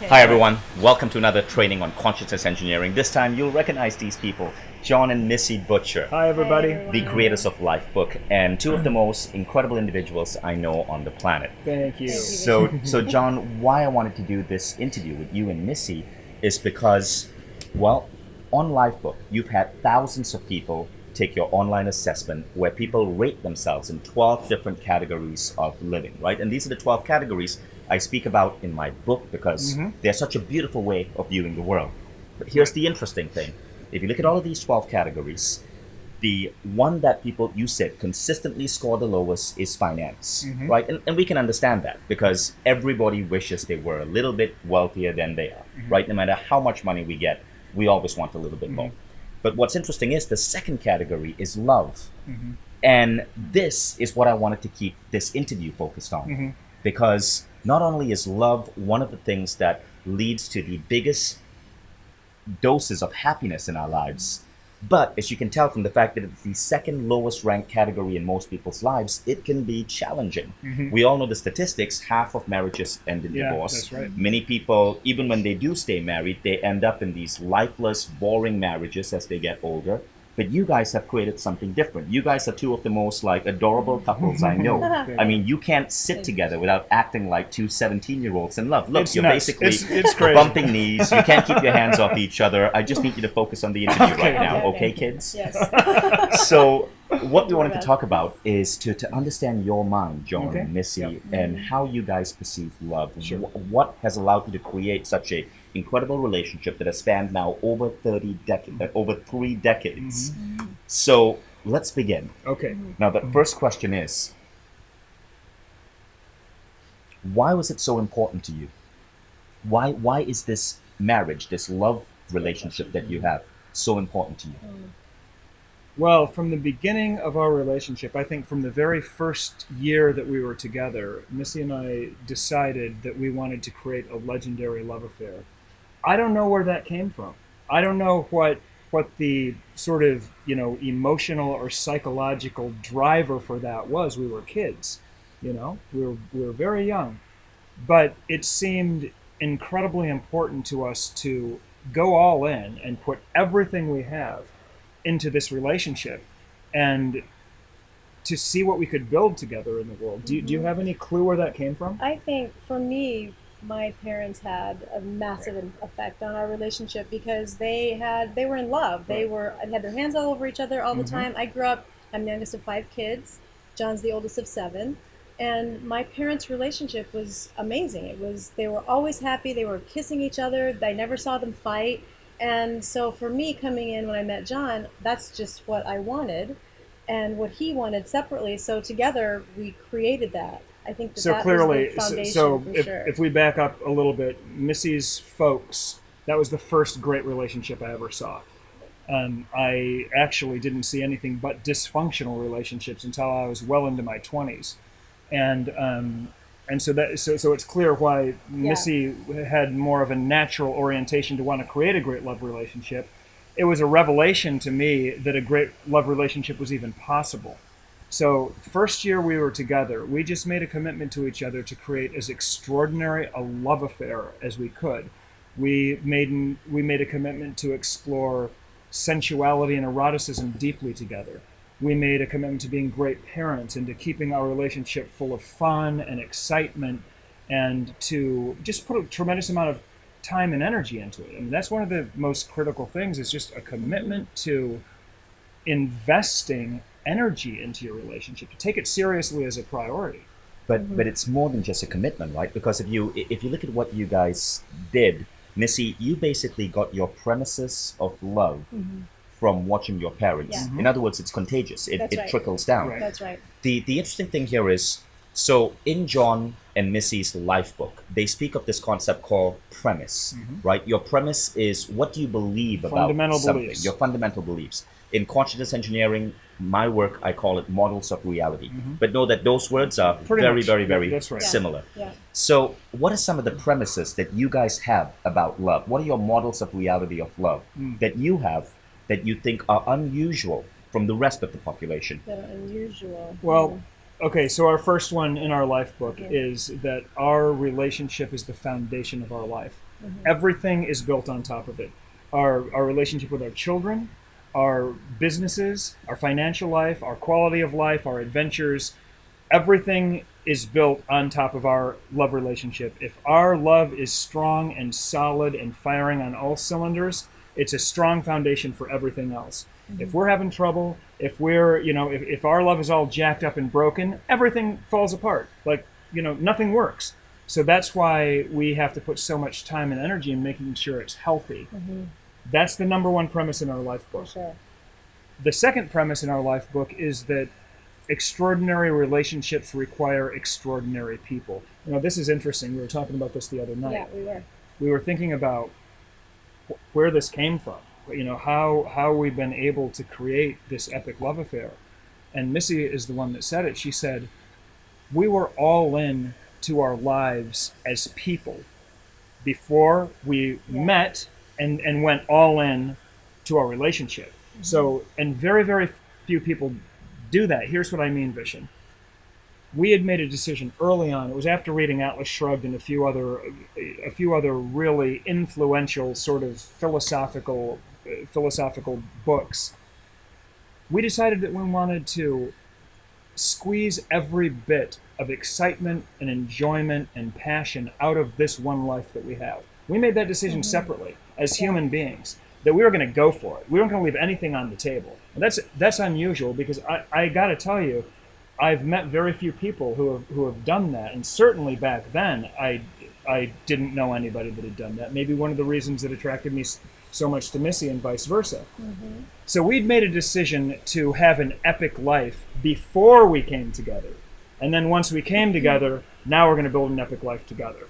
Hi everyone, welcome to another training on consciousness engineering. This time you'll recognize these people, John and Missy Butcher. Hi everybody. The creators of Lifebook and two of the most incredible individuals I know on the planet. Thank you. So John, why I wanted to do this interview with you and Missy is because, well, on Lifebook, you've had thousands of people take your online assessment where people rate themselves in 12 different categories of living, right? And these are the 12 categories I speak about in my book because they're such a beautiful way of viewing the world. But here's the interesting thing. If you look at all of these 12 categories, the one that people, you said, consistently score the lowest is finance, right? And we can understand that because everybody wishes they were a little bit wealthier than they are, right? No matter how much money we get, we always want a little bit more. But what's interesting is the second category is love. And this is what I wanted to keep this interview focused on. Because not only is love one of the things that leads to the biggest doses of happiness in our lives, but as you can tell from the fact that it's the second lowest ranked category in most people's lives, it can be challenging. We all know the statistics, half of marriages end in divorce. That's right. Many people, even when they do stay married, they end up in these lifeless, boring marriages as they get older. But you guys have created something different. You guys are two of the most adorable couples I know. I mean, you can't sit together without acting like two 17-year-olds in love. Look, It's you're nuts. basically It's crazy. bumping knees. You can't keep your hands off each other. I just need you to focus on the interview right now. Okay. Okay, kids? Yes. So what we wanted to talk about is to understand your mind, John and Missy, Yep. and how you guys perceive love. What has allowed you to create such a incredible relationship that has spanned now over 3 decades. So let's begin. Okay. Now the first question is, why was it so important to you? Why is this marriage, this love relationship that you have so important to you? Well, from the beginning of our relationship, I think from the very first year that we were together, Missy and I decided that we wanted to create a legendary love affair. I don't know where that came from. I don't know what the sort of, emotional or psychological driver for that was. We were kids, we were very young. But it seemed incredibly important to us to go all in and put everything we have into this relationship and to see what we could build together in the world. Do you have any clue where that came from? I think for me, my parents had a massive effect on our relationship because they were in love. They had their hands all over each other all the time. I grew up, I'm the youngest of 5 kids. John's the oldest of 7. And my parents' relationship was amazing. They were always happy. They were kissing each other. I never saw them fight. And so for me coming in when I met John, that's just what I wanted and what he wanted separately. So together we created that. I think that So that clearly, was the foundation so for if, sure. if we back up a little bit, Missy's folks, that was the first great relationship I ever saw. I actually didn't see anything but dysfunctional relationships until I was well into my 20s. And so it's clear why Missy had more of a natural orientation to want to create a great love relationship. It was a revelation to me that a great love relationship was even possible. So first year we were together, we just made a commitment to each other to create as extraordinary a love affair as we could. We made a commitment to explore sensuality and eroticism deeply together. We made a commitment to being great parents and to keeping our relationship full of fun and excitement and to just put a tremendous amount of time and energy into it. I mean, that's one of the most critical things is just a commitment to investing energy into your relationship, to take it seriously as a priority. But it's more than just a commitment, right? Because if you look at what you guys did, Missy, you basically got your premises of love from watching your parents. Yeah. In other words, it's contagious. It That's right. trickles down. Right. That's right. The interesting thing here is, so in John and Missy's life book, they speak of this concept called premise, right? Your premise is what do you believe about Fundamental something, beliefs. your fundamental beliefs. In consciousness engineering, my work, I call it models of reality. But know that those words are Pretty very, much. very, Yeah, very that's right. similar. Yeah. So what are some of the premises that you guys have about love? What are your models of reality of love that you have that you think are unusual from the rest of the population? That are unusual. Well, Okay, so our first one in our life book Yeah. is that our relationship is the foundation of our life. Mm-hmm. Everything is built on top of it. Our relationship with our children, our businesses, our financial life, our quality of life, our adventures, everything is built on top of our love relationship. If our love is strong and solid and firing on all cylinders, it's a strong foundation for everything else. Mm-hmm. If we're having trouble, if we're, if our love is all jacked up and broken, everything falls apart. Like, nothing works. So that's why we have to put so much time and energy in making sure it's healthy. Mm-hmm. That's the number one premise in our life book. For sure. The second premise in our life book is that extraordinary relationships require extraordinary people. This is interesting. We were talking about this the other night. Yeah, we were. We were thinking about where this came from. How we've been able to create this epic love affair. And Missy is the one that said it. She said, we were all in to our lives as people before we met and went all in to our relationship. Mm-hmm. So, and very, very few people do that. Here's what I mean, Vishen. We had made a decision early on. It was after reading Atlas Shrugged and a few other really influential sort of philosophical books. We decided that we wanted to squeeze every bit of excitement and enjoyment and passion out of this one life that we have. We made that decision separately as human beings, that we were going to go for it. We weren't going to leave anything on the table. And that's unusual, because I got to tell you, I've met very few people who have done that, and certainly back then I didn't know anybody that had done that. Maybe one of the reasons that attracted me so much to Missy and vice versa. Mm-hmm. So we'd made a decision to have an epic life before we came together. And then once we came together, now we're going to build an epic life together.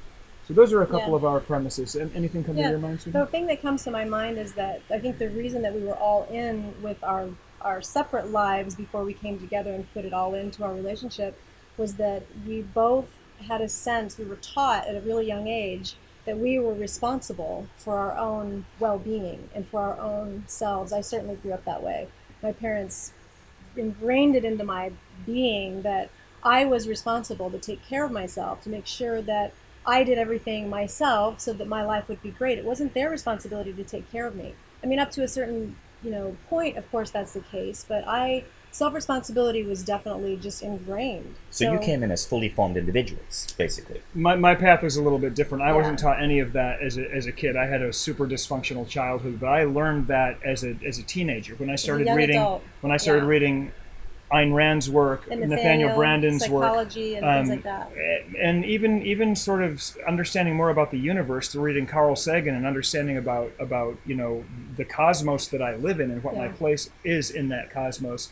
So those are a couple of our premises. Anything come to your mind, Susan? The thing that comes to my mind is that I think the reason that we were all in with our separate lives before we came together and put it all into our relationship was that we both had a sense, we were taught at a really young age that we were responsible for our own well-being and for our own selves. I certainly grew up that way. My parents ingrained it into my being that I was responsible to take care of myself, to make sure that I did everything myself so that my life would be great. It wasn't their responsibility to take care of me. I mean, up to a certain point, of course, that's the case, but self-responsibility was definitely just ingrained. So you came in as fully formed individuals, basically. My path was a little bit different. I wasn't taught any of that as a kid. I had a super dysfunctional childhood, but I learned that as a teenager when I started reading Ayn Rand's work, and Nathaniel Branden's psychology work, and things like that, and even sort of understanding more about the universe through reading Carl Sagan and understanding about the cosmos that I live in and what my place is in that cosmos.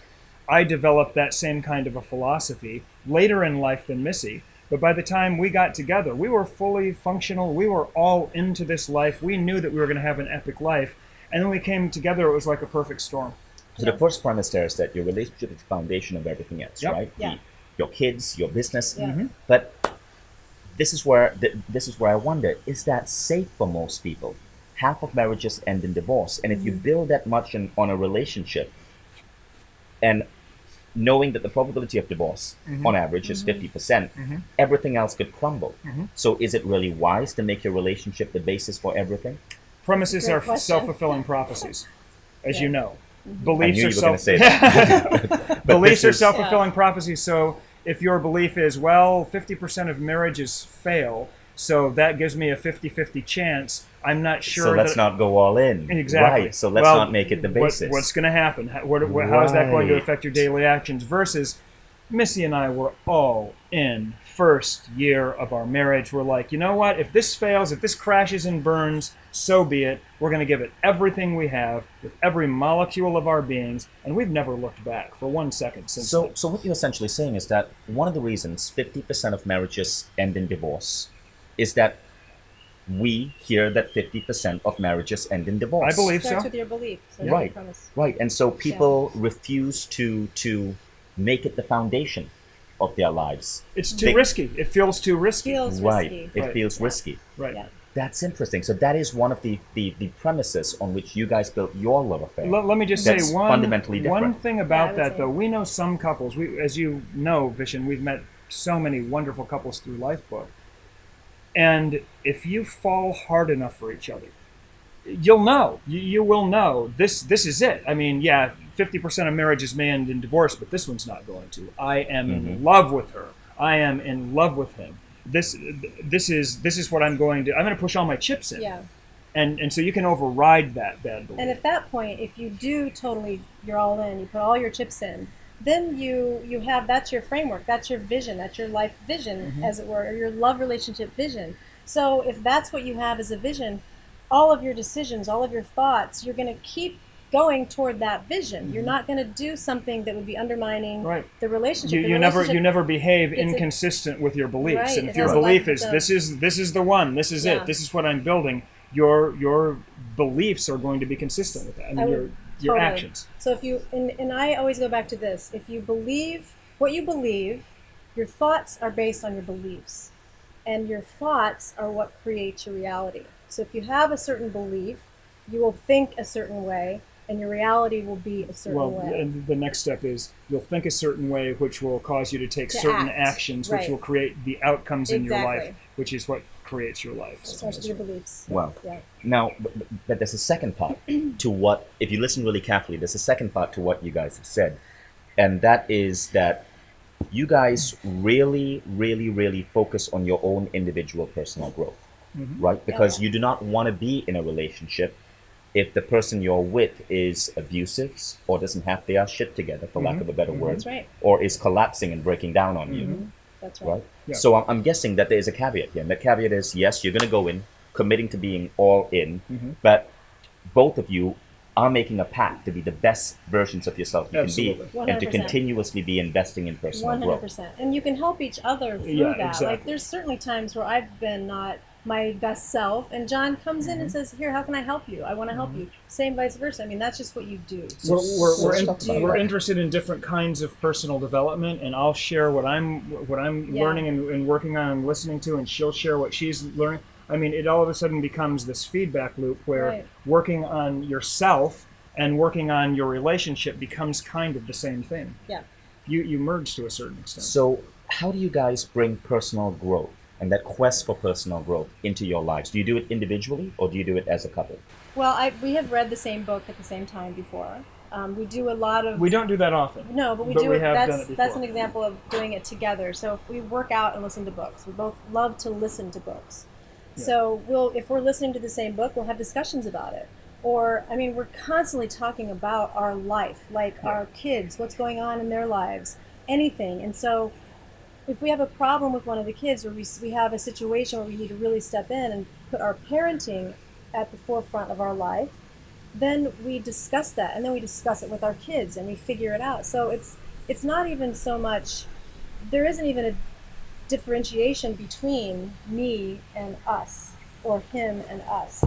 I developed that same kind of a philosophy later in life than Missy. But by the time we got together, we were fully functional. We were all into this life. We knew that we were going to have an epic life. And then we came together. It was like a perfect storm. So the first premise there is that your relationship is the foundation of everything else, right? Yeah. Your kids, your business. Yeah. Mm-hmm. But this is where I wonder, is that safe for most people? Half of marriages end in divorce. And if you build that much on a relationship, and knowing that the probability of divorce on average is 50%, everything else could crumble. So is it really wise to make your relationship the basis for everything? Premises are self-fulfilling prophecies, as you know. Beliefs are self-fulfilling prophecies. So if your belief is, 50% of marriages fail, so that gives me a 50-50 chance, I'm not sure. So let's not go all in. Exactly. Right. So let's not make it the basis. What's going to happen? How is that going to affect your daily actions? Versus Missy and I were all in first year of our marriage. We're like, you know what? If this fails, if this crashes and burns, so be it. We're going to give it everything we have with every molecule of our beings, and we've never looked back for 1 second since. So what you're essentially saying is that one of the reasons 50% of marriages end in divorce is that we hear that 50% of marriages end in divorce. I believe starts so. with your belief. So Right. And so people refuse to make it the foundation of their lives. It's too risky. It feels too risky. Feels Right. risky. It feels risky. Right. Yeah. That's interesting. So that is one of the premises on which you guys built your love affair. Let me just That's say fundamentally one different. thing Yeah, I about would that, say. though. We know some couples. As you know, Vishen, we've met so many wonderful couples through Lifebook. And if you fall hard enough for each other, you'll know. You will know. This is it. I mean, yeah, 50% of marriages may end in divorce, but this one's not going to. I am in love with her. I am in love with him. This is what I'm going to push all my chips in. Yeah. And so you can override that bad belief. And at that point, if you do totally, you're all in, you put all your chips in, then you have, that's your framework, that's your vision, that's your life vision, as it were, or your love relationship vision. So if that's what you have as a vision, all of your decisions, all of your thoughts, you're going to keep going toward that vision. You're not going to do something that would be undermining the relationship. You never behave inconsistent with your beliefs. Right, and if it your has a belief life is of its this is the one, this is it, this is what I'm building, your beliefs are going to be consistent with that. I mean, your totally. actions. So if you and I always go back to this: if you believe what you believe, your thoughts are based on your beliefs, and your thoughts are what creates your reality. So if you have a certain belief, you will think a certain way, and your reality will be a certain way. And the next step is you'll think a certain way, which will cause you to take certain actions, which will create the outcomes in your life, which is what creates your life. It starts with your beliefs. Wow. Yeah. Now, but there's a second part to what, if you listen really carefully, there's a second part to what you guys have said. And that is that you guys really, really, really focus on your own individual personal growth, right? Because you do not want to be in a relationship if the person you're with is abusive or doesn't have their shit together, for lack of a better word, That's right. or is collapsing and breaking down on you. That's right. Right? Yeah. So I'm guessing that there is a caveat here. And the caveat is, yes, you're going to go in, committing to being all in, but both of you are making a pact to be the best versions of yourself you can be, 100%. and to continuously be investing in personal growth. 100%. And you can help each other through that. Exactly. Like, there's certainly times where I've been not my best self, and John comes in and says, "Here, how can I help you? I want to help you." Same vice versa. I mean, that's just what you do. We're interested in different kinds of personal development, and I'll share what I'm learning and working on and listening to, and she'll share what she's learning. I mean, it all of a sudden becomes this feedback loop where working on yourself and working on your relationship becomes kind of the same thing. Yeah. You merge to a certain extent. So how do you guys bring personal growth and that quest for personal growth into your lives? Do you do it individually, or do you do it as a couple? Well, we have read the same book at the same time before. We do a lot of... We don't do that often. No, but we do do it. Have done it before. That's an example of doing it together. So if we work out and listen to books, we both love to listen to books. Yeah. So if we're listening to the same book, we'll have discussions about it. Or, I mean, we're constantly talking about our life, like our kids, what's going on in their lives, anything. And so if we have a problem with one of the kids, or we have a situation where we need to really step in and put our parenting at the forefront of our life, then we discuss that, and then we discuss it with our kids, and we figure it out. So it's not even so much, there isn't even a differentiation between me and us, or him and us.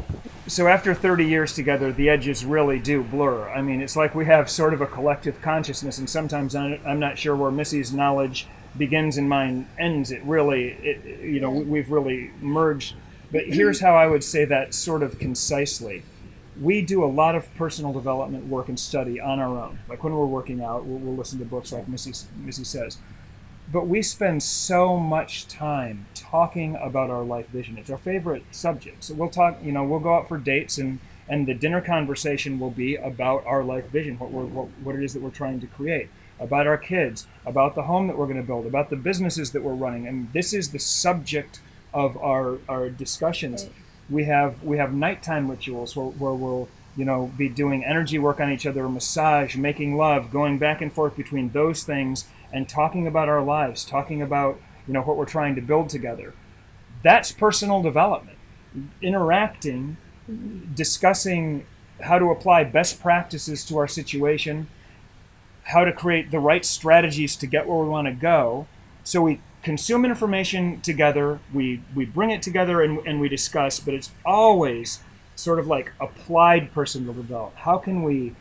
So after 30 years together, the edges really do blur. I mean, it's like we have sort of a collective consciousness, and sometimes I'm not sure where Missy's knowledge begins and mine ends. We've really merged. But here's how I would say that sort of concisely. We do a lot of personal development work and study on our own. Like when we're working out, we'll listen to books like Missy says. But we spend so much time talking about our life vision. It's our favorite subject. So we'll talk, we'll go out for dates, and the dinner conversation will be about our life vision, what it is that we're trying to create, about our kids, about the home that we're going to build, about the businesses that we're running. And this is the subject of our discussions. Right. We have nighttime rituals where we'll be doing energy work on each other, massage, making love, going back and forth between those things, and talking about our lives, talking about what we're trying to build together. That's personal development. Interacting, discussing how to apply best practices to our situation, how to create the right strategies to get where we want to go. So we consume information together, we bring it together, and we discuss, but it's always sort of like applied personal development. How can we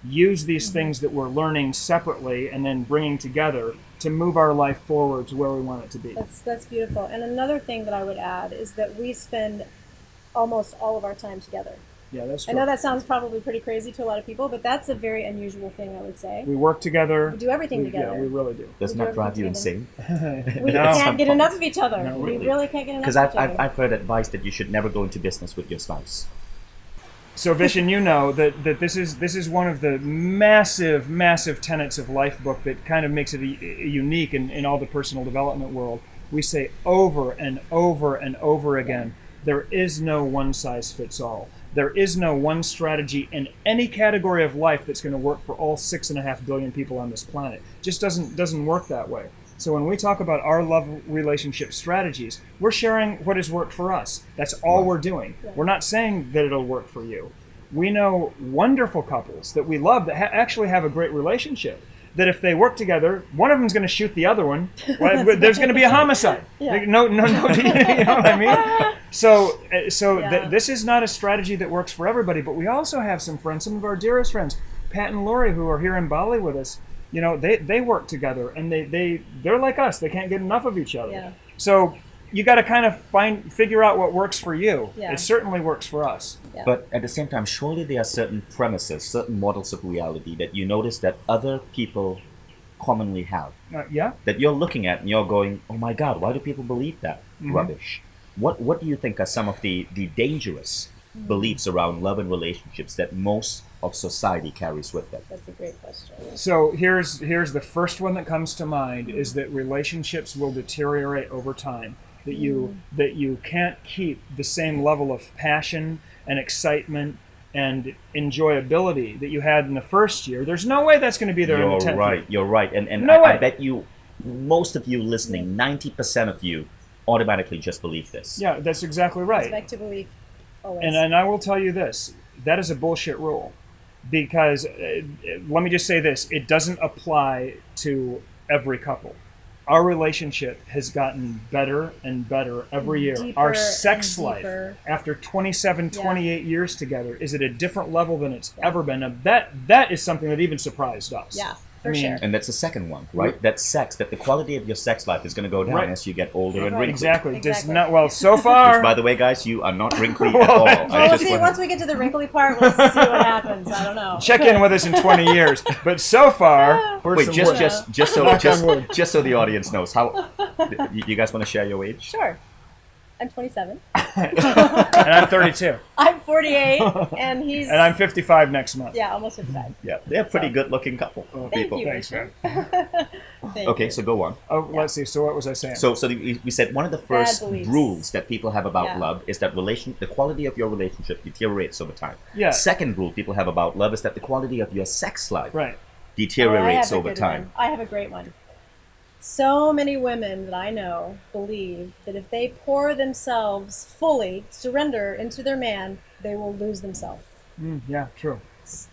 use these things that we're learning separately and then bringing together to move our life forward to where we want it to be? That's beautiful. And another thing that I would add is that we spend almost all of our time together. Yeah, that's I true. know that sounds probably pretty crazy to a lot of people, but that's a very unusual thing, I would say. We work together. We do everything together. Yeah, we really do. Doesn't We do that drive you everything insane? We No. can't get enough of each other. No, We really. really can't get enough Because of each other. I've heard advice that you should never go into business with your spouse. So Vishen, you know that this is one of the massive tenets of Life Book that kind of makes it unique in all the personal development world. We say over and over and over again, there is no one size fits all. There is no one strategy in any category of life that's going to work for all 6.5 billion people on this planet. Just doesn't work that way. So when we talk about our love relationship strategies, we're sharing what has worked for us. That's all we're doing. Yeah. We're not saying that it'll work for you. We know wonderful couples that we love that actually have a great relationship. That if they work together, one of them's going to shoot the other one. Well, there's going to be a homicide. Yeah. No, you know what I mean? So Yeah. this is not a strategy that works for everybody. But we also have some friends, some of our dearest friends, Pat and Lori, who are here in Bali with us. You know, they work together, and they're like us. They can't get enough of each other. Yeah. So you got to kind of figure out what works for you. Yeah. It certainly works for us. Yeah. But at the same time, surely there are certain premises, certain models of reality that you notice that other people commonly have. Yeah. That you're looking at and you're going, oh my God, why do people believe that rubbish? What do you think are some of the dangerous beliefs around love and relationships that most of society carries with them? That's a great question. So here's the first one that comes to mind is that relationships will deteriorate over time. That you can't keep the same level of passion and excitement and enjoyability that you had in the first year. There's no way that's going to be there in the 10th year. You're right. And No I way. bet you, most of you listening, 90% of you automatically just believe this. Yeah, that's exactly right. Expect to believe always. And I will tell you this, that is a bullshit rule. Because, let me just say this, it doesn't apply to every couple. Our relationship has gotten better and better every year. Deeper Our sex and life, deeper. after 27, Yeah. 28 years together, is at a different level than it's ever been. Now, that is something that even surprised us. Yeah, for I mean, sure. And that's the second one, right? That the quality of your sex life is going to go down Right. as you get older and Right, wrinkly. exactly. Just Exactly. not, well, so far, Which, by the way, guys, you are not wrinkly at Well, all. well, I We'll just see. wanna- Once we get to the wrinkly part, we'll see what happens. I don't know. check in with us in 20 years. But so far, we're Wait, some just wood. just on wood. just so the audience knows, how you guys want to share your age? Sure. I'm 27. And I'm 32. I'm 48, and he's And I'm 55 next month. yeah, almost 55. Yeah, they're a pretty good-looking couple. Thank people. you, Thanks, Richard. man. Thank Okay, you. so go on. Oh, let's see. So what was I saying? So we said one of the first beliefs. rules that people have about Yeah. love is that the quality of your relationship deteriorates over time. Yeah. Second rule people have about love is that the quality of your sex life Right. deteriorates Oh, I have a over good time. one. I have a great one. So many women that I know believe that if they pour themselves fully, surrender into their man, they will lose themselves. Yeah, true.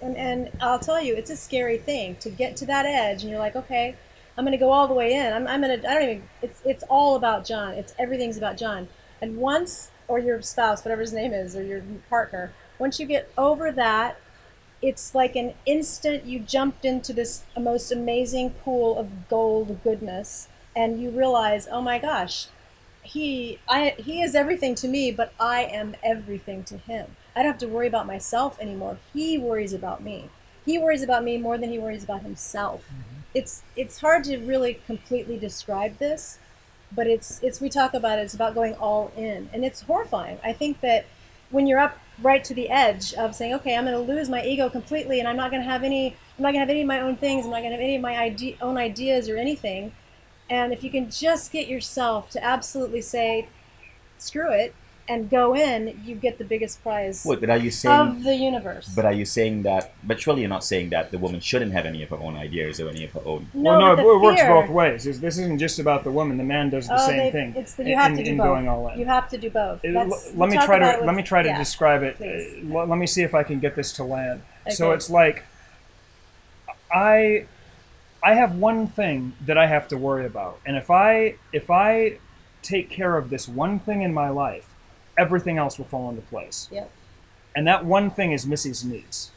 And I'll tell you, it's a scary thing to get to that edge, and you're like, okay, I'm gonna go all the way in. I don't even. It's all about John. Everything's about John. And once, or your spouse, whatever his name is, or your partner, once you get over that, it's like an instant you jumped into this most amazing pool of gold goodness, and you realize, oh my gosh, he is everything to me, but I am everything to him. I don't have to worry about myself anymore. He worries about me. He worries about me more than he worries about himself. It's hard to really completely describe this, but it's we talk about it, it's about going all in, and it's horrifying. I think that when you're up right to the edge of saying, okay, I'm going to lose my ego completely, and I'm not going to have any of my own things, I'm not going to have any of my own ideas or anything. And if you can just get yourself to absolutely say, screw it, and go in, you get the biggest prize Wait, but are you saying? of the universe. But are you saying that? But surely you're not saying that the woman shouldn't have any of her own ideas or any of her own. Well, no, but it the works fear- both ways. This isn't just about the woman. The man does the same thing. It's that you have to do in both. going all in. You have to do both. Let me try to yeah. describe it. please. Let me see if I can get this to land. So Okay. it's like I have one thing that I have to worry about, and if I take care of this one thing in my life, everything else will fall into place. Yep. And that one thing is Missy's needs.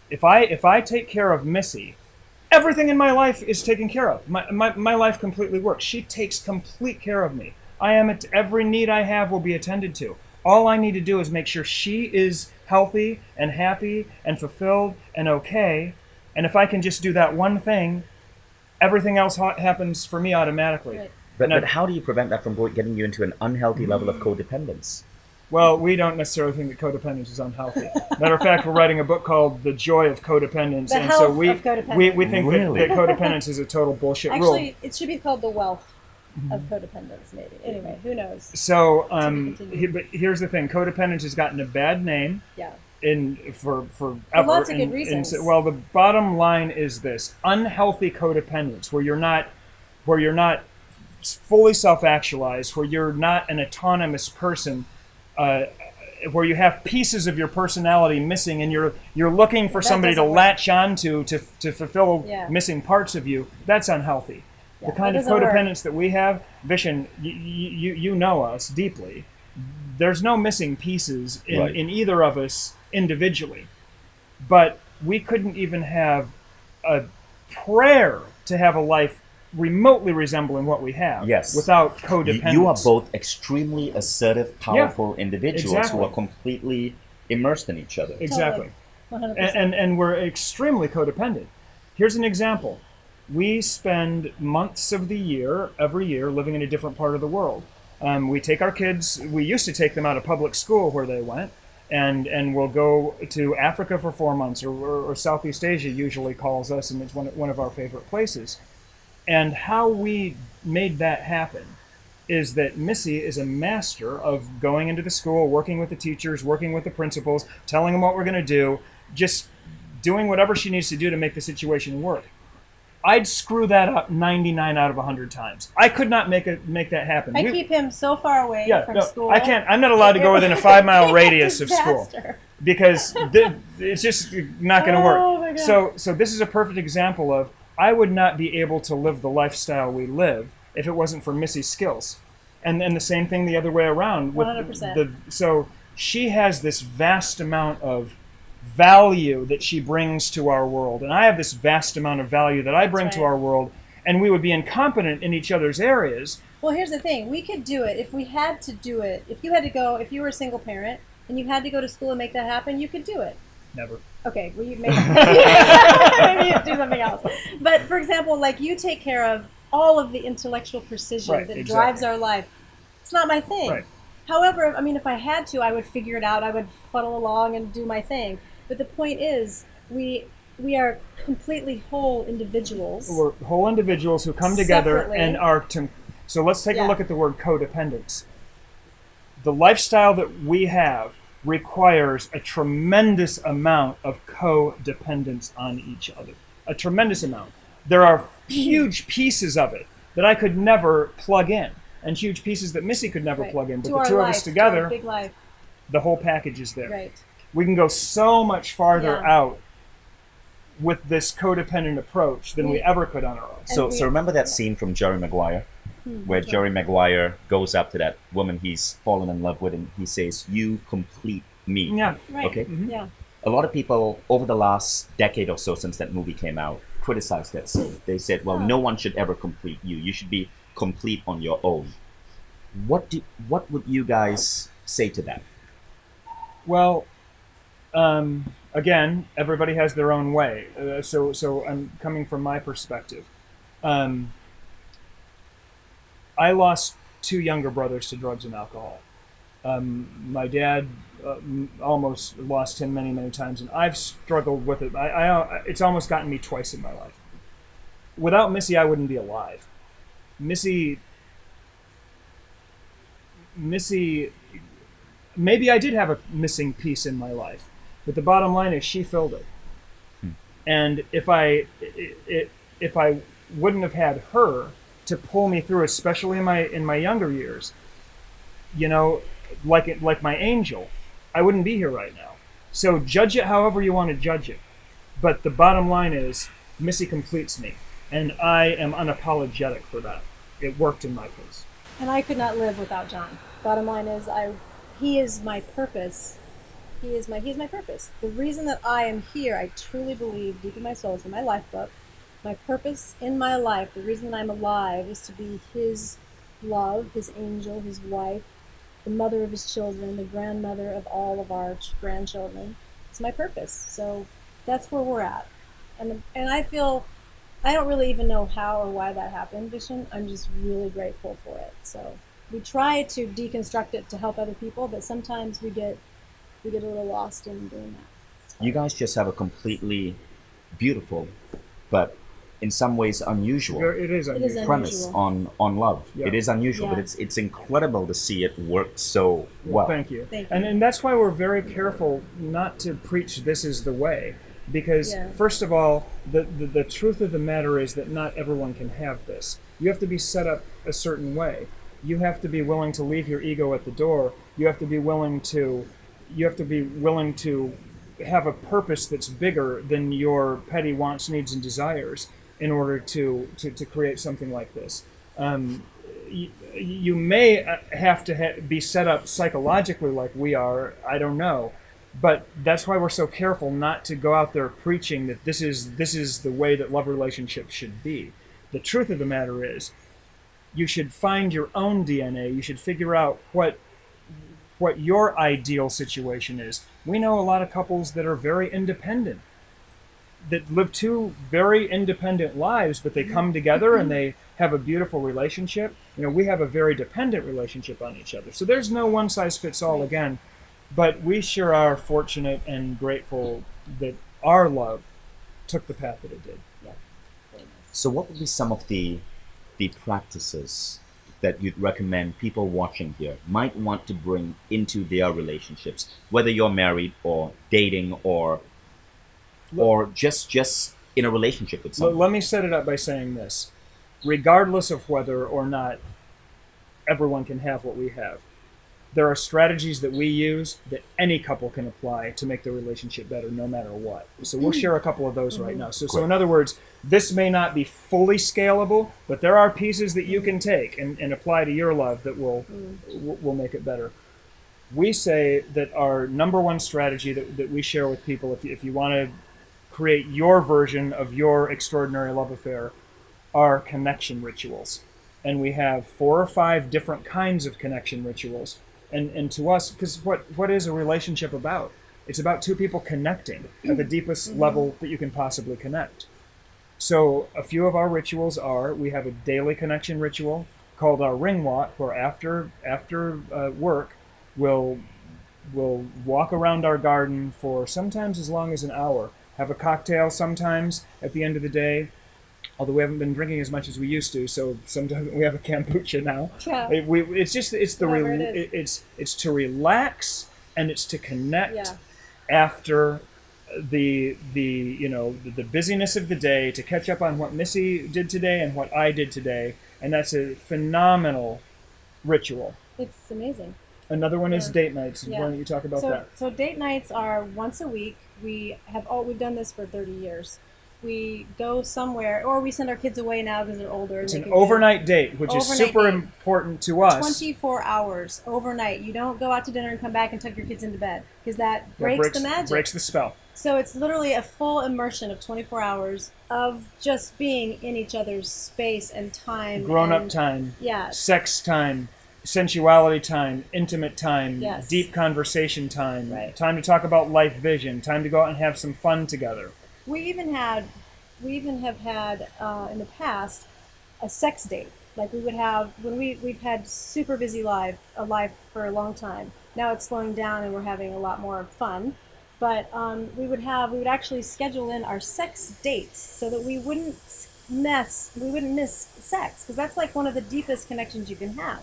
If I take care of Missy, everything in my life is taken care of. My life completely works. She takes complete care of me. Every need I have will be attended to. All I need to do is make sure she is healthy and happy and fulfilled and okay. And if I can just do that one thing, everything else happens for me automatically. Right. But how do you prevent that from getting you into an unhealthy level of codependence? Well, we don't necessarily think that codependence is unhealthy. Matter of fact, we're writing a book called The Joy of Codependence. The and health so we of codependence. we think Really? that codependence is a total bullshit Actually, rule. it should be called the wealth of codependence, maybe. Anyway, who knows? So, continue. but here's the thing: codependence has gotten a bad name Yeah. For lots of good reasons. Well, the bottom line is this: unhealthy codependence, where you're not fully self-actualized, where you're not an autonomous person, where you have pieces of your personality missing, and you're looking for That somebody to doesn't work. latch onto to fulfill Yeah. missing parts of you. That's unhealthy. Yeah, The kind that of doesn't work. codependence that we have, Vishen, you know us deeply. There's no missing pieces Right. in either of us individually. But we couldn't even have a prayer to have a life remotely resembling what we have Yes. without codependence. You are both extremely assertive, powerful individuals exactly. who are completely immersed in each other. Exactly. 100%. And we're extremely codependent. Here's an example. We spend months of the year, every year, living in a different part of the world. We take our kids, we used to take them out of public school where they went, and we'll go to Africa for 4 months, or Southeast Asia usually calls us, and it's one of our favorite places. And how we made that happen is that Missy is a master of going into the school, working with the teachers, working with the principals, telling them what we're going to do, just doing whatever she needs to do to make the situation work. I'd screw that up 99 out of 100 times. I could not make that happen. I keep him so far away from school. I can't. I'm not allowed to go within a 5-mile radius of school Disaster. because it's just not going to work. Oh my God. So this is a perfect example of I would not be able to live the lifestyle we live if it wasn't for Missy's skills, and the same thing the other way around. With 100%. So she has this vast amount of value that she brings to our world, and I have this vast amount of value that I bring That's to right. our world, and we would be incompetent in each other's areas. Well, here's the thing. We could do it if we had to do it. If you had to go, if you were a single parent and you had to go to school and make that happen, you could do it. Never. Okay, well, you maybe you do something else. But for example, like you take care of all of the intellectual precision Right, that exactly. drives our life. It's not my thing. Right. However, I mean, if I had to, I would figure it out. I would funnel along and do my thing. But the point is, we are completely whole individuals. We're whole individuals who come together Separately. and are. So let's take a Yeah. look at the word codependence. The lifestyle that we have requires a tremendous amount of codependence on each other. A tremendous amount. There are huge pieces of it that I could never plug in, and huge pieces that Missy could never Right. plug in. But To the our two of life, us to our together, big life. the whole package is there. Right. We can go so much farther Yeah. out with this codependent approach than we ever could on our own. So, And we- so remember that scene from Jerry Maguire, where sure. Jerry Maguire goes up to that woman he's fallen in love with, and he says, "You complete me." Yeah. Right. Okay. Yeah. A lot of people over the last decade or so since that movie came out criticized that scene. They said, "Well, no one should ever complete you. You should be complete on your own." What would you guys say to that? Well, again, everybody has their own way. So I'm coming from my perspective. I lost 2 younger brothers to drugs and alcohol. My dad almost lost him many, many times, and I've struggled with it. It's almost gotten me twice in my life. Without Missy, I wouldn't be alive. Missy, maybe I did have a missing piece in my life, but the bottom line is she filled it. And if I wouldn't have had her to pull me through, especially in my younger years, you know, like my angel, I wouldn't be here right now. So judge it however you want to judge it. But the bottom line is Missy completes me, and I am unapologetic for that. It worked in my case. And I could not live without John. Bottom line is, he is my purpose. He is my purpose. The reason that I am here, I truly believe deep in my soul, it's in my life book. My purpose in my life, the reason that I'm alive, is to be his love, his angel, his wife, the mother of his children, the grandmother of all of our grandchildren. It's my purpose. So that's where we're at. And I feel I don't really even know how or why that happened, Vishen. I'm just really grateful for it. So we try to deconstruct it to help other people, but sometimes we get a little lost in doing that. You guys just have a completely beautiful, but in some ways unusual It is It is unusual. premise on love. Yeah. It is unusual, but Yeah. it's incredible to see it work so well. Thank you. Thank you. And that's why we're very careful not to preach this is the way. Because, Yeah. first of all, the truth of the matter is that not everyone can have this. You have to be set up a certain way. You have to be willing to leave your ego at the door. You have to be willing to have a purpose that's bigger than your petty wants, needs, and desires in order to create something like this. You may have to be set up psychologically like we are. I don't know. But that's why we're so careful not to go out there preaching that this is the way that love relationships should be. The truth of the matter is, you should find your own DNA. You should figure out what your ideal situation is. We know a lot of couples that are very independent, that live two very independent lives, but they come together and they have a beautiful relationship. We have a very dependent relationship on each other. So there's no one size fits all again. But we sure are fortunate and grateful that our love took the path that it did. Yeah. So what would be some of the practices that you'd recommend people watching here might want to bring into their relationships, whether you're married or dating or just in a relationship with someone? Let me set it up by saying this. Regardless of whether or not everyone can have what we have, there are strategies that we use that any couple can apply to make their relationship better no matter what. So we'll share a couple of those right now. So in other words, this may not be fully scalable, but there are pieces that you can take and apply to your love that will make it better. We say that our number one strategy that we share with people, if you want to create your version of your extraordinary love affair, are connection rituals. And we have 4 or 5 different kinds of connection rituals. And to us, because what is a relationship about? It's about two people connecting at the deepest level that you can possibly connect. So a few of our rituals are, we have a daily connection ritual called our ring walk, where after work, we'll walk around our garden for sometimes as long as an hour, have a cocktail sometimes at the end of the day, although we haven't been drinking as much as we used to, so sometimes we have a kombucha now. Yeah. It's to relax and it's to connect Yeah. after the busyness of the day, to catch up on what Missy did today and what I did today, and that's a phenomenal ritual. It's amazing. Another one is Yeah. date nights. Yeah. Why don't you talk about that? So date nights are once a week. We've done this for 30 years. We go somewhere, or we send our kids away now because they're older. It's and an they can overnight date, which is Overnight super date. important to us. 24 hours overnight. You don't go out to dinner and come back and tuck your kids into bed, because that breaks the magic. Breaks the spell. So it's literally a full immersion of 24 hours of just being in each other's space and time. Grown-up and- time, Yeah. sex time, sensuality time, intimate time, Yes. deep conversation time, Right. time to talk about life vision, time to go out and have some fun together. We even have had in the past a sex date. Like we would have when we've had super busy life for a long time. Now it's slowing down and we're having a lot more fun. But we would actually schedule in our sex dates so that we wouldn't miss sex, because that's like one of the deepest connections you can have.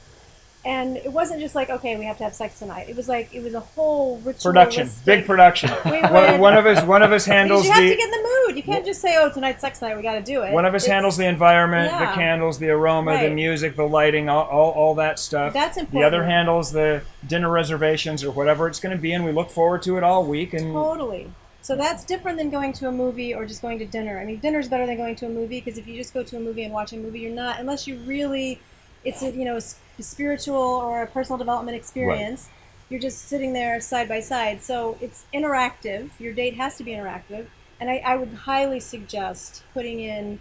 And it wasn't just like, okay, we have to have sex tonight. It was a whole ritual. Production, big production. One of us handles because you have to the. get in the mood. You can't just say, "Oh, tonight's sex night. We got to do it." One of us handles the environment, the Yeah. candles, the aroma, the Right. music, the lighting, all that stuff. That's The important. other handles the dinner reservations or whatever it's going to be, and we look forward to it all week. And Totally. So that's different than going to a movie or just going to dinner. I mean, dinner's better than going to a movie, because if you just go to a movie and watch a movie, you're not, unless you really, it's a spiritual or a personal development experience. Right. You're just sitting there side by side. So it's interactive. Your date has to be interactive. And I would highly suggest putting in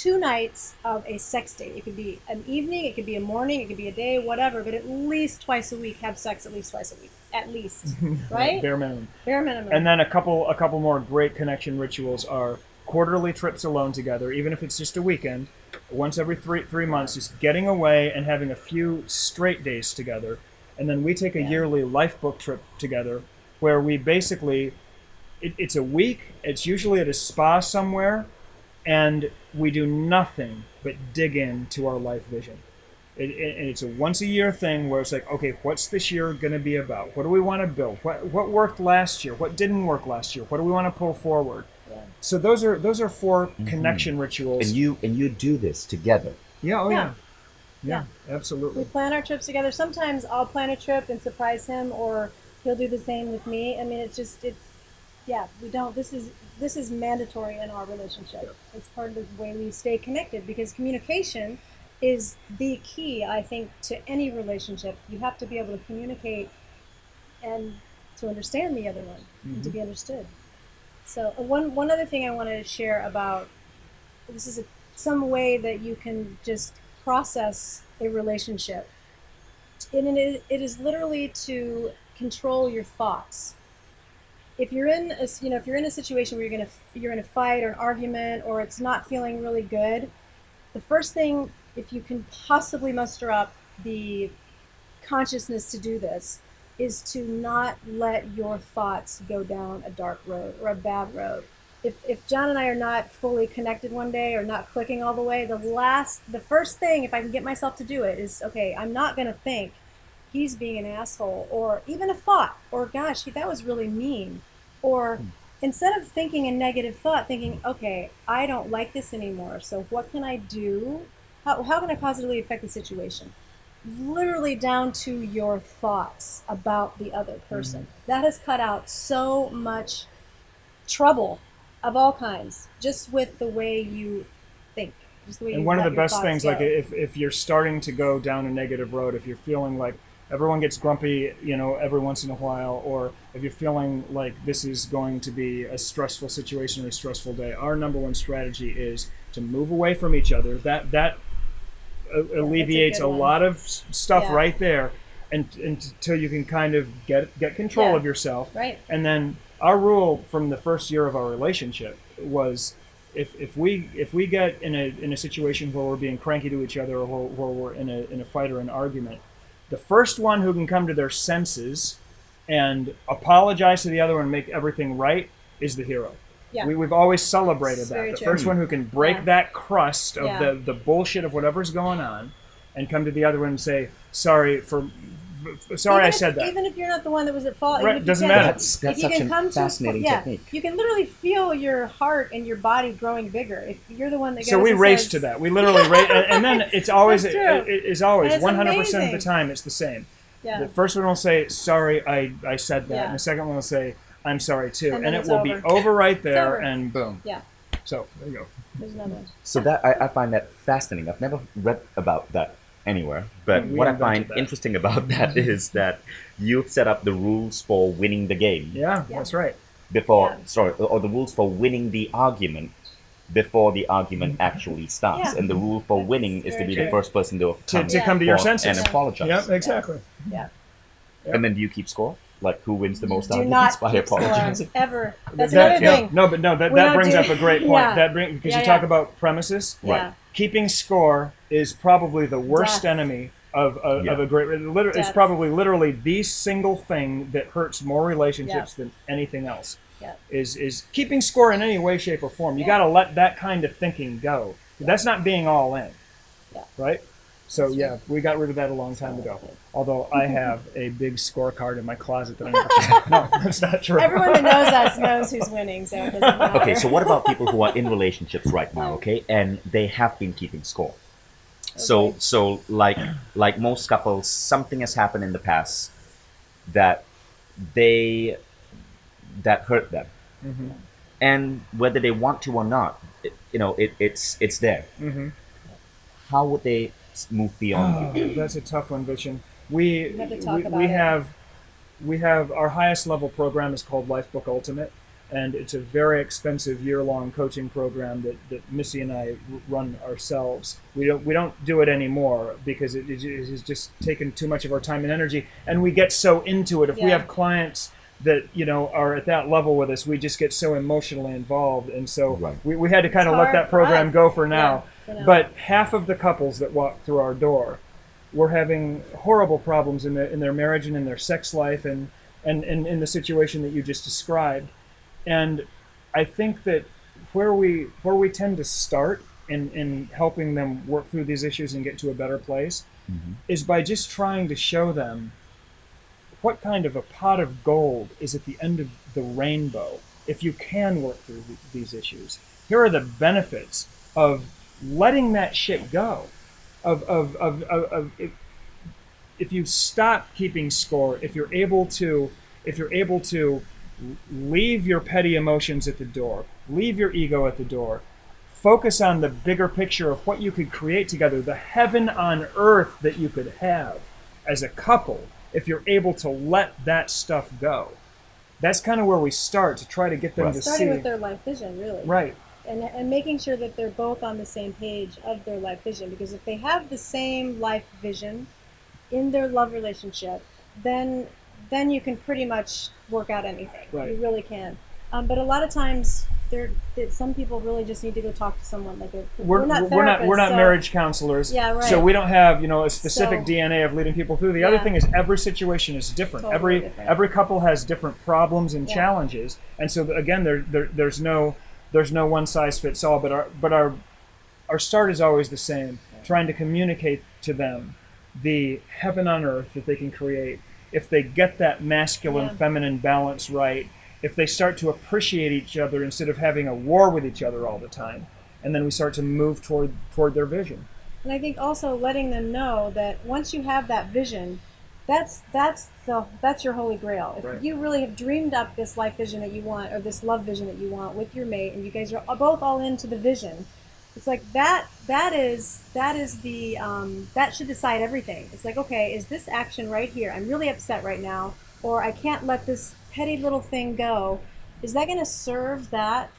2 nights of a sex date. It could be an evening, it could be a morning, it could be a day, whatever, but at least twice a week. Have sex at least twice a week. At least. Right? Bare minimum. Bare minimum. And then a couple more great connection rituals are quarterly trips alone together, even if it's just a weekend, once every three months, just getting away and having a few straight days together. And then we take a yearly life book trip together where we basically, it's a week, it's usually at a spa somewhere, and we do nothing but dig into our life vision. And it's a once a year thing where it's like, okay, what's this year going to be about? What do we want to build? What worked last year? What didn't work last year? What do we want to pull forward? Yeah. So those are 4 connection rituals. And you do this together. Yeah, oh Yeah. yeah, absolutely. We plan our trips together. Sometimes I'll plan a trip and surprise him, or he'll do the same with me. I mean, we don't. This is mandatory in our relationship. Yeah. It's part of the way we stay connected, because communication is the key, I think, to any relationship. You have to be able to communicate and to understand the other one, and to be understood. So one other thing I want to share about this is some way that you can just process a relationship. And it is literally to control your thoughts. If you're in a situation where you're in a fight or an argument, or it's not feeling really good, the first thing, if you can possibly muster up the consciousness to do this, is to not let your thoughts go down a dark road or a bad road. If John and I are not fully connected one day, or not clicking all the way, the first thing, if I can get myself to do it, is, okay, I'm not going to think he's being an asshole, or even a thought, or gosh, that was really mean. Or instead of thinking a negative thought, thinking, okay, I don't like this anymore, so what can I do? How can I positively affect the situation? Literally down to your thoughts about the other person. That has cut out so much trouble of all kinds, just with the way you think. Just the way and you one of let the your best thoughts things, go. like if you're starting to go down a negative road, if you're feeling like everyone gets grumpy, every once in a while, or if you're feeling like this is going to be a stressful situation or a stressful day, our number one strategy is to move away from each other. That alleviates a lot of stuff right there, and until you can kind of get control of yourself. Right. And then our rule from the first year of our relationship was, if we get in a situation where we're being cranky to each other, or where we're in a fight or an argument, the first one who can come to their senses and apologize to the other one and make everything right is the hero. Yeah. We've always celebrated that. The first one who can break that crust of the bullshit of whatever's going on, and come to the other one and say, sorry, I said that. Even if you're not the one that was at fault. Right, doesn't matter. That's such a fascinating technique. You can literally feel your heart and your body growing bigger if you're the one that goes. So we race to that. We literally race, and then it's always, it's 100% of the time it's the same. Yeah. The first one will say, sorry, I said that. And the second one will say, I'm sorry too. And it will be over right there, and boom. Yeah. So there you go. There's another. So that I find that fascinating. I've never read about that anywhere, but what I find interesting about that is that you've set up the rules for winning the game. Yeah, that's right. Or the rules for winning the argument before the argument actually starts. And the rule for winning is to be the first person to come to your senses and apologize. Yeah, exactly. Yeah. And then do you keep score? Like, who wins the most arguments by apologizing? Ever. That's another thing. That brings up a great point. Because you talk about premises. Right. Keeping score is probably the worst enemy of a great. It's probably literally the single thing that hurts more relationships than anything else. Yeah. Is keeping score in any way, shape, or form. You got to let that kind of thinking go. That's not being all in. Yeah. Right. So we got rid of that a long time ago. Although I have a big scorecard in my closet that I never check. No, that's not true. Everyone that knows us knows who's winning, so it doesn't matter. Okay, so what about people who are in relationships right now, okay, and they have been keeping score? Okay. So like most couples, something has happened in the past that hurt them, and whether they want to or not, it's there. How would they move beyond you? That's a tough one, Vishen. We have our highest level program is called Lifebook Ultimate, And it's a very expensive year-long coaching program that Missy and I run ourselves. We don't do it anymore because it has just taken too much of our time and energy, and we get so into it. If we have clients that are at that level with us, we just get so emotionally involved, and so we had to kind of let that program go for now. But half of the couples that walk through our door were having horrible problems in their marriage and in their sex life and in the situation that you just described. And I think that where we tend to start in helping them work through these issues and get to a better place is by just trying to show them what kind of a pot of gold is at the end of the rainbow if you can work through these issues. Here are the benefits of letting that shit go. If you stop keeping score, if you're able to leave your petty emotions at the door, leave your ego at the door, focus on the bigger picture of what you could create together, the heaven on earth that you could have as a couple, if you're able to let that stuff go. That's kind of where we start to try to get them to see. Starting with their life vision, really. Right. And making sure that they're both on the same page of their life vision. Because if they have the same life vision in their love relationship, then you can pretty much work out anything. Right. You really can. But a lot of times, some people really just need to go talk to someone. Like we're not marriage counselors. Yeah, right. So we don't have a specific DNA of leading people through. The other thing is every situation is different. Totally different. Every couple has different problems and challenges, and so again, there's no one size fits all. But our start is always the same. Trying to communicate to them the heaven on earth that they can create if they get that masculine feminine balance right. If they start to appreciate each other instead of having a war with each other all the time, and then we start to move toward their vision. And I think also letting them know that once you have that vision, that's your holy grail. If you really have dreamed up this life vision that you want, or this love vision that you want with your mate, and you guys are both all into the vision, it's like that is the that should decide everything. It's like, okay, is this action right here? I'm really upset right now, or I can't let this petty little thing go. Is that going to serve that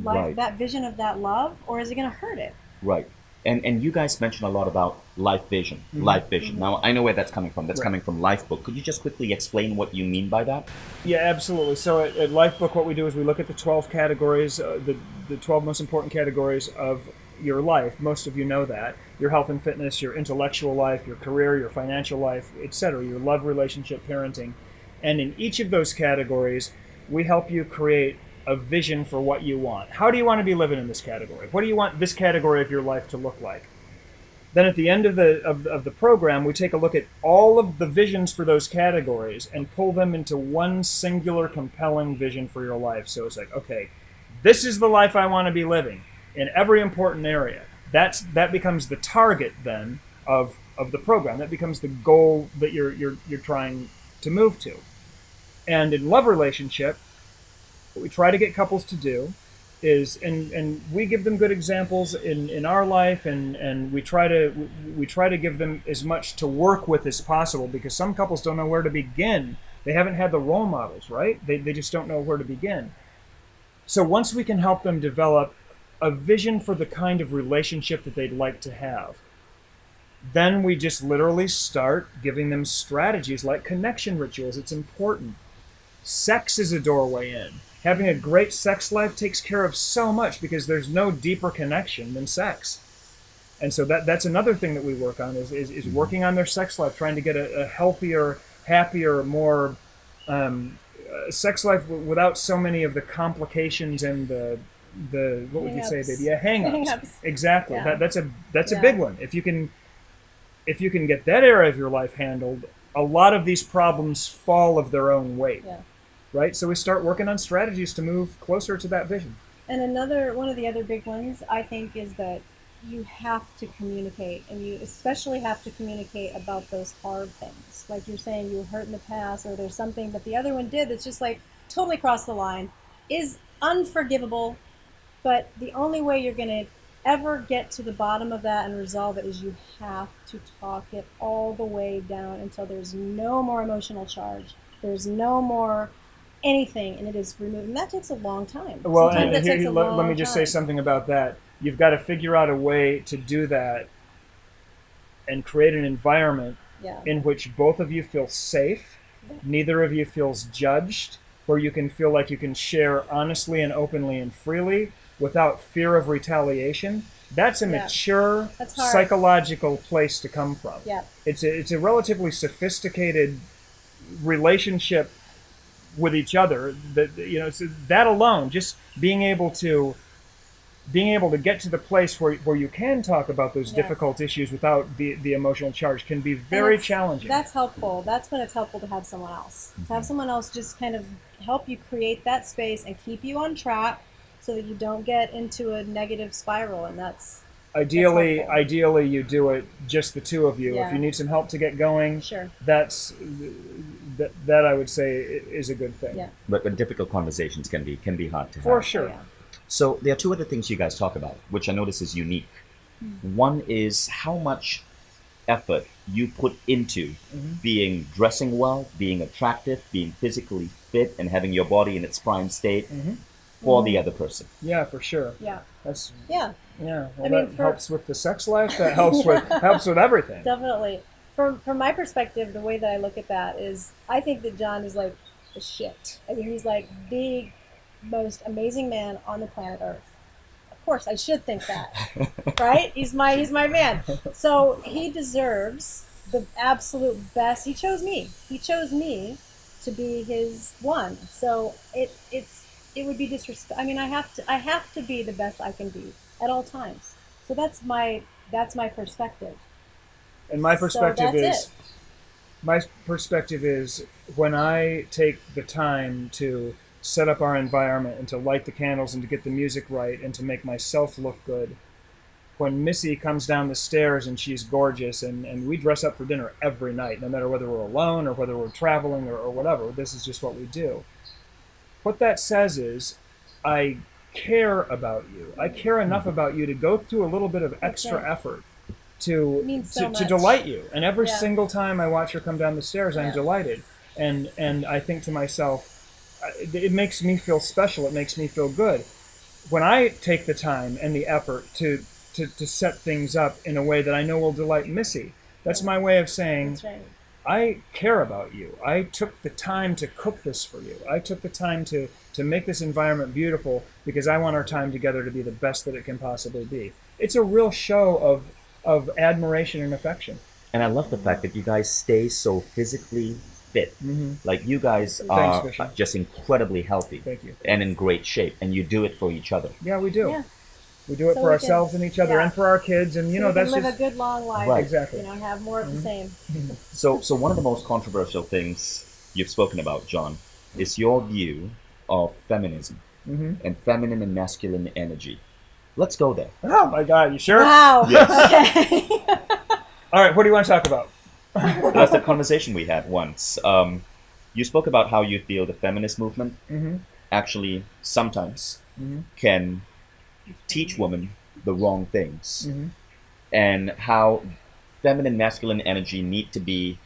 life, that vision of that love, or is it going to hurt it? Right. And you guys mentioned a lot about life vision. Life vision. Now, I know where that's coming from. That's coming from Lifebook. Could you just quickly explain what you mean by that? Yeah, absolutely. So at Lifebook, what we do is we look at the 12 categories, the 12 most important categories of your life. Most of you know that. Your health and fitness, your intellectual life, your career, your financial life, etc., your love, relationship, parenting. And in each of those categories, we help you create a vision for what you want. How do you want to be living in this category? What do you want this category of your life to look like? Then at the end of the program, we take a look at all of the visions for those categories and pull them into one singular, compelling vision for your life. So it's like, okay, this is the life I want to be living in every important area. That becomes the target then of the program. That becomes the goal that you're trying to move to. And in love relationship, what we try to get couples to do is, and we give them good examples in our life, and we try to give them as much to work with as possible, because some couples don't know where to begin. They haven't had the role models, right? They just don't know where to begin. So once we can help them develop a vision for the kind of relationship that they'd like to have, then we just literally start giving them strategies like connection rituals. It's important. Sex is a doorway in. Having a great sex life takes care of so much, because there's no deeper connection than sex. And so that's another thing that we work on is working on their sex life, trying to get a healthier, happier, more sex life without so many of the complications and the what would you say, baby? Yeah, hang-ups. Exactly. Yeah. That's a big one. If you can get that area of your life handled, a lot of these problems fall of their own weight. Yeah. Right? So we start working on strategies to move closer to that vision. And one of the other big ones, I think, is that you have to communicate, and you especially have to communicate about those hard things. Like you're saying, you were hurt in the past, or there's something that the other one did that's just like totally crossed the line, is unforgivable. But the only way you're going to ever get to the bottom of that and resolve it is you have to talk it all the way down until there's no more emotional charge. There's no more anything, and it is removed. And that takes a long time. Well, Sometimes and that takes here, a let long me just say time. something about that. You've got to figure out a way to do that and create an environment Yeah. in which both of you feel safe, neither of you feels judged, where you can feel like you can share honestly and openly and freely without fear of retaliation. That's a Yeah. mature That's hard. psychological place to come from. Yeah. It's a relatively sophisticated relationship with each other that, so that alone, just being able to get to the place where you can talk about those Yeah. difficult issues without the emotional charge can be And very challenging. That's helpful. That's when it's helpful to have someone else. To have someone else just kind of help you create that space and keep you on track so that you don't get into a negative spiral. And that's helpful. Ideally, you do it just the two of you. Yeah. If you need some help to get going, Sure. that I would say is a good thing. Yeah. But difficult conversations can be hard to have. For sure. Oh, yeah. So there are two other things you guys talk about, which I notice is unique. One is how much effort you put into being dressing well, being attractive, being physically fit, and having your body in its prime state for the other person. Yeah, for sure. Yeah. That's Yeah. yeah. Well, I mean, that helps with the sex life. That helps with everything. Definitely. From my perspective, the way that I look at that is I think that John is like the shit. I mean, he's like the most amazing man on the planet Earth. Of course, I should think that, right? He's my man. So he deserves the absolute best. He chose me. He chose me to be his one. So it would be disrespect. I mean, I have to be the best I can be at all times. So that's my perspective. And my perspective that's is it. my perspective is when I take the time to set up our environment and to light the candles and to get the music right and to make myself look good. When Missy comes down the stairs and she's gorgeous and we dress up for dinner every night, no matter whether we're alone or whether we're traveling or whatever, this is just what we do. What that says is, I care about you. I care enough about you to go through a little bit of extra right. effort to Means so to much. delight you. And every Yeah. single time I watch her come down the stairs, I'm Yeah. delighted. And I think to myself, it makes me feel special. It makes me feel good. When I take the time and the effort to set things up in a way that I know will delight Missy, that's my way of saying, That's right. I care about you. I took the time to cook this for you. I took the time to make this environment beautiful because I want our time together to be the best that it can possibly be. It's a real show of admiration and affection. And I love the fact that you guys stay so physically fit. Like you guys Thanks, are Fisher. just incredibly healthy Thank you. and in great shape, and you do it for each other. Yeah, we do. Yeah. We do it So for we ourselves can- and each other yeah. and for our kids. And, you know, So we that's can live just... a good long life. Right. Exactly. You know, have more of the same. So one of the most controversial things you've spoken about, John, is your view of feminism and feminine and masculine energy. Let's go there. Oh, my God. You sure? Wow. Yes. Okay. All right. What do you want to talk about? That's the conversation we had once. You spoke about how you feel the feminist movement actually sometimes can teach women the wrong things, and how feminine masculine energy need to be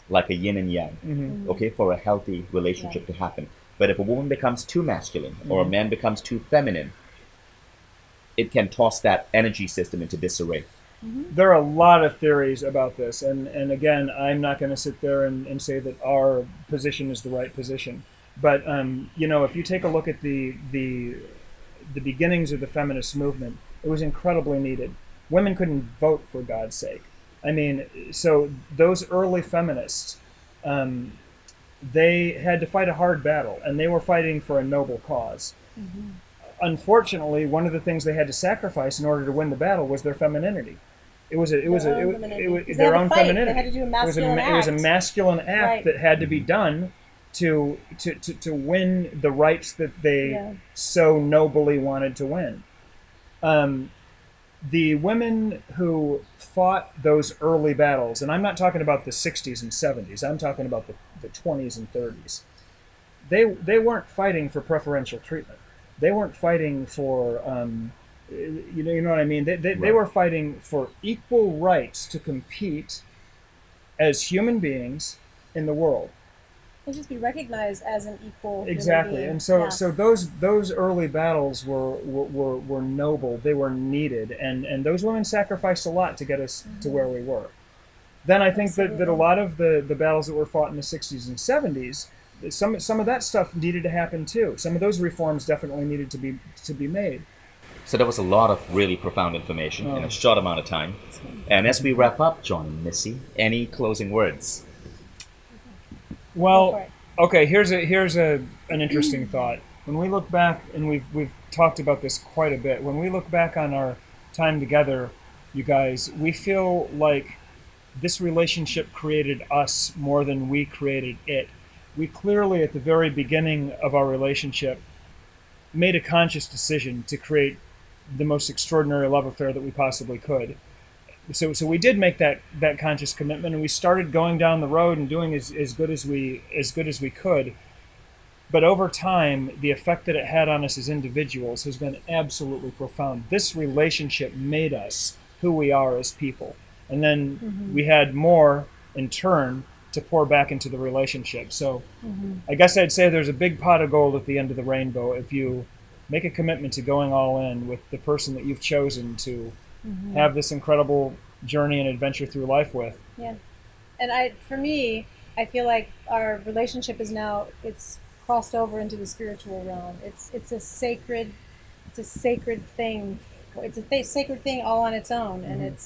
like a yin and yang, okay, for a healthy relationship to happen. But if a woman becomes too masculine or a man becomes too feminine, it can toss that energy system into disarray. There are a lot of theories about this, and again, I'm not going to sit there and say that our position is the right position. But you know, if you take a look at the beginnings of the feminist movement, it was incredibly needed. Women couldn't vote, for God's sake. I mean, so those early feminists, they had to fight a hard battle, and they were fighting for a noble cause. Unfortunately, one of the things they had to sacrifice in order to win the battle was their femininity. It was Their own femininity. They had to do a masculine It was a act. masculine act Right. that had to be done to win the rights that they so nobly wanted to win. The women who fought those early battles, and I'm not talking about the 60s and 70s, I'm talking about the 20s and 30s, they weren't fighting for preferential treatment. They weren't fighting for, you know what I mean? They were fighting for equal rights to compete as human beings in the world. And just be recognized as an equal human Exactly, being. and so Yeah. so those early battles were noble. They were needed, and those women sacrificed a lot to get us to where we were. Then I think that a Absolutely. lot of the battles that were fought in the 60s and 70s, some of that stuff needed to happen too. Some of those reforms definitely needed to be made. So that was a lot of really profound information in Oh. a short amount of time. And as we wrap up, John and Missy, any closing words? Go for Well, it. okay. Here's an interesting thought. When we look back, and we've talked about this quite a bit. When we look back on our time together, you guys, we feel like this relationship created us more than we created it. We clearly, at the very beginning of our relationship, made a conscious decision to create the most extraordinary love affair that we possibly could. So we did make that conscious commitment, and we started going down the road and doing as good as we could. But over time, the effect that it had on us as individuals has been absolutely profound. This relationship made us who we are as people. And then we had more in turn to pour back into the relationship. So I guess I'd say there's a big pot of gold at the end of the rainbow if you make a commitment to going all in with the person that you've chosen to have this incredible journey and adventure through life with. Yeah. And for me, I feel like our relationship is now, it's crossed over into the spiritual realm. It's a sacred thing. It's a sacred thing all on its own, and it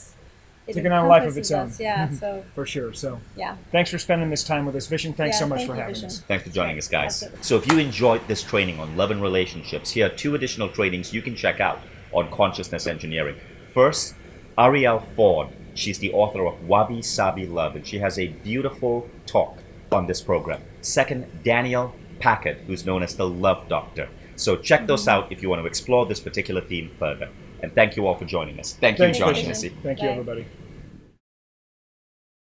Taking on a life of its encompasses own. us. Yeah. So For sure. So yeah. thanks for spending this time with us. Vision, thanks Yeah, so much thank for you, having Vision. us. Thanks for joining us, guys. Absolutely. So if you enjoyed this training on love and relationships, here are 2 additional trainings you can check out on consciousness engineering. First, Ariel Ford. She's the author of Wabi Sabi Love, and she has a beautiful talk on this program. Second, Daniel Packard, who's known as the Love Doctor. So check those out if you want to explore this particular theme further. And thank you all for joining us. Tthank you, Thanks, John and Vision. Missy. Thank you, Bye. everybody.